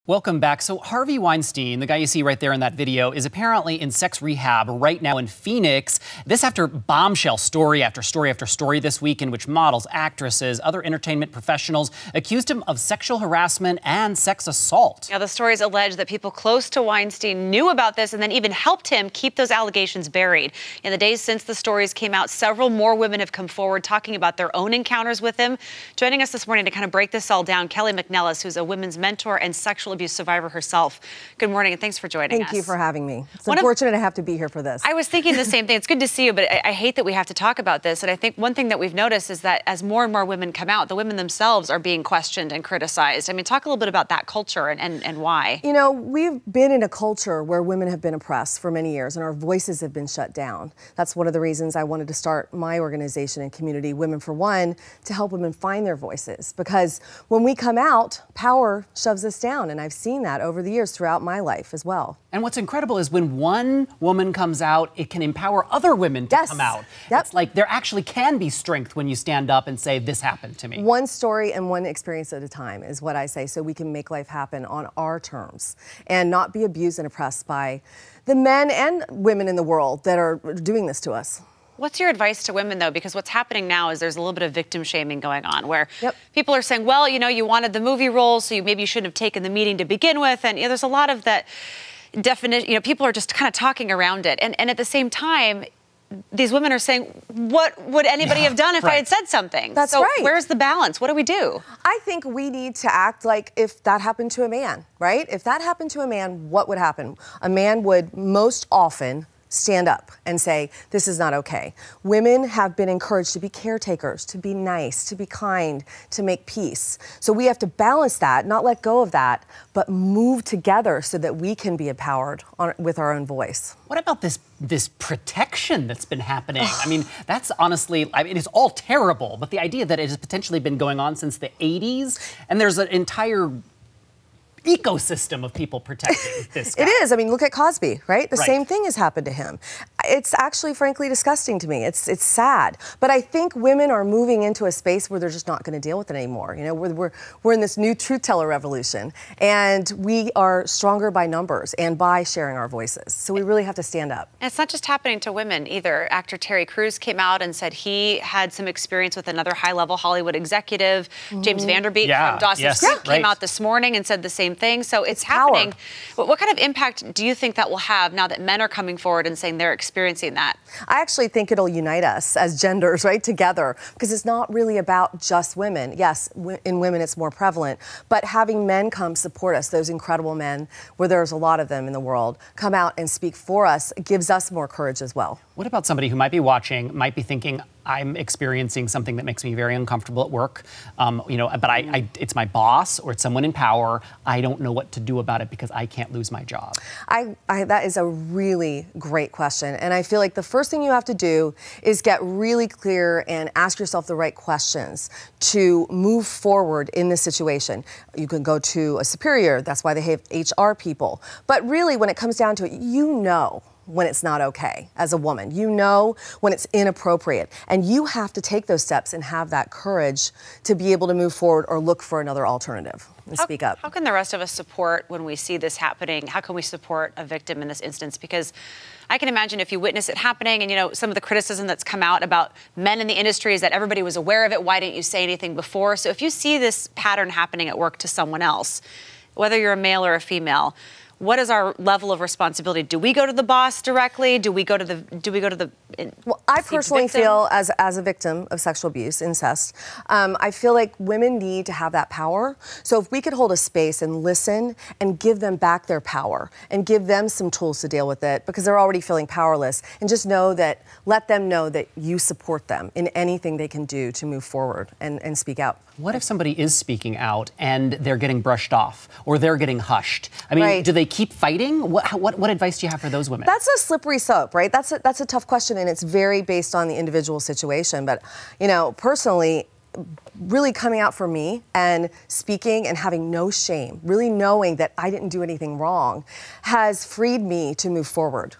Welcome back. So Harvey Weinstein, the guy you see right there in that video, is apparently in sex rehab right now in Phoenix. This after bombshell story after story after story this week in which models, actresses, other entertainment professionals accused him of sexual harassment and sex assault. Now, the stories allege that people close to Weinstein knew about this and then even helped him keep those allegations buried. In the days since the stories came out, several more women have come forward talking about their own encounters with him. Joining us this morning to kind of break this all down, Kelly McNellis, who's a women's mentor and sexual abuse survivor herself. Good morning, and thanks for joining us. Thank you for having me. It's unfortunate to have to be here for this. I was thinking the same thing. It's good to see you, but I hate that we have to talk about this. And I think one thing that we've noticed is that as more and more women come out, the women themselves are being questioned and criticized. I mean, talk a little bit about that culture and why. You know, we've been in a culture where women have been oppressed for many years and our voices have been shut down. That's one of the reasons I wanted to start my organization and community, Women for One, to help women find their voices. Because when we come out, power shoves us down. And I've seen that over the years throughout my life as well. And what's incredible is when one woman comes out, it can empower other women to come out. Yep. It's like there actually can be strength when you stand up and say, this happened to me. One story and one experience at a time is what I say, so we can make life happen on our terms and not be abused and oppressed by the men and women in the world that are doing this to us. What's your advice to women, though? Because what's happening now is there's a little bit of victim shaming going on where people are saying, well, you know, you wanted the movie role, so maybe you shouldn't have taken the meeting to begin with. And there's a lot of that definition, people are just kind of talking around it. And at the same time, these women are saying, what would anybody have done if I had said something? That's so right. Where's the balance? What do we do? I think we need to act like if that happened to a man, right? If that happened to a man, what would happen? A man would most often stand up and say, this is not okay. Women have been encouraged to be caretakers, to be nice, to be kind, to make peace. So we have to balance that, not let go of that, but move together so that we can be empowered with our own voice. What about this protection that's been happening? I mean, that's honestly, it is all terrible, but the idea that it has potentially been going on since the 80s, and there's an entire ecosystem of people protecting this guy. It is. I mean, look at Cosby, right? The same thing has happened to him. It's actually, frankly, disgusting to me. It's sad. But I think women are moving into a space where they're just not going to deal with it anymore. You know, we're in this new truth teller revolution, and we are stronger by numbers and by sharing our voices. So we really have to stand up. And it's not just happening to women either. Actor Terry Crews came out and said he had some experience with another high-level Hollywood executive. James Vanderbeek from Dawson's Creek came out this morning and said the same thing. So it's happening. But what kind of impact do you think that will have now that men are coming forward and saying they're experiencing that? I actually think it'll unite us as genders, right, together, because it's not really about just women. Yes, in women it's more prevalent, but having men come support us, those incredible men, where there's a lot of them in the world, come out and speak for us, gives us more courage as well. What about somebody who might be watching, might be thinking, I'm experiencing something that makes me very uncomfortable at work, but it's my boss or it's someone in power. I don't know what to do about it because I can't lose my job. That is a really great question. And I feel like the first thing you have to do is get really clear and ask yourself the right questions to move forward in this situation. You can go to a superior. That's why they have HR people. But really, when it comes down to it, you know when it's not okay as a woman. You know when it's inappropriate. And you have to take those steps and have that courage to be able to move forward or look for another alternative and speak up. How can the rest of us support when we see this happening? How can we support a victim in this instance? Because I can imagine if you witness it happening and, some of the criticism that's come out about men in the industry is that everybody was aware of it. Why didn't you say anything before? So if you see this pattern happening at work to someone else, whether you're a male or a female, what is our level of responsibility? Do we go to the boss directly? Do we go to the Well, I personally feel as a victim of sexual abuse, incest, I feel like women need to have that power. So if we could hold a space and listen and give them back their power and give them some tools to deal with it because they're already feeling powerless, and just let them know that you support them in anything they can do to move forward and speak out. What if somebody is speaking out and they're getting brushed off or they're getting hushed? I mean, do they keep fighting? What advice do you have for those women? That's a slippery slope, right? That's a tough question, and it's very based on the individual situation. But, personally, really coming out for me and speaking and having no shame, really knowing that I didn't do anything wrong, has freed me to move forward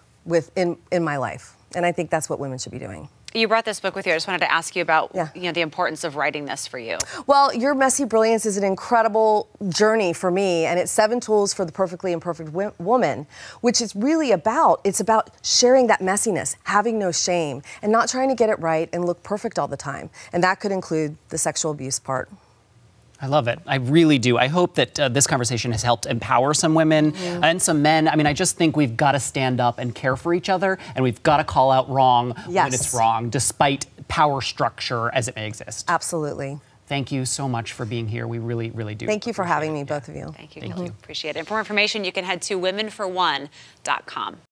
in my life. And I think that's what women should be doing. You brought this book with you. I just wanted to ask you about Yeah. the importance of writing this for you. Well, Your Messy Brilliance is an incredible journey for me, and it's 7 tools for the perfectly imperfect woman, which is really it's about sharing that messiness, having no shame, and not trying to get it right and look perfect all the time. And that could include the sexual abuse part. I love it. I really do. I hope that this conversation has helped empower some women and some men. I mean, I just think we've got to stand up and care for each other, and we've got to call out wrong when it's wrong, despite power structure as it may exist. Absolutely. Thank you so much for being here. We really, really do. Thank you for having me, both of you. Thank you. Appreciate it. And for more information, you can head to womenforone.com.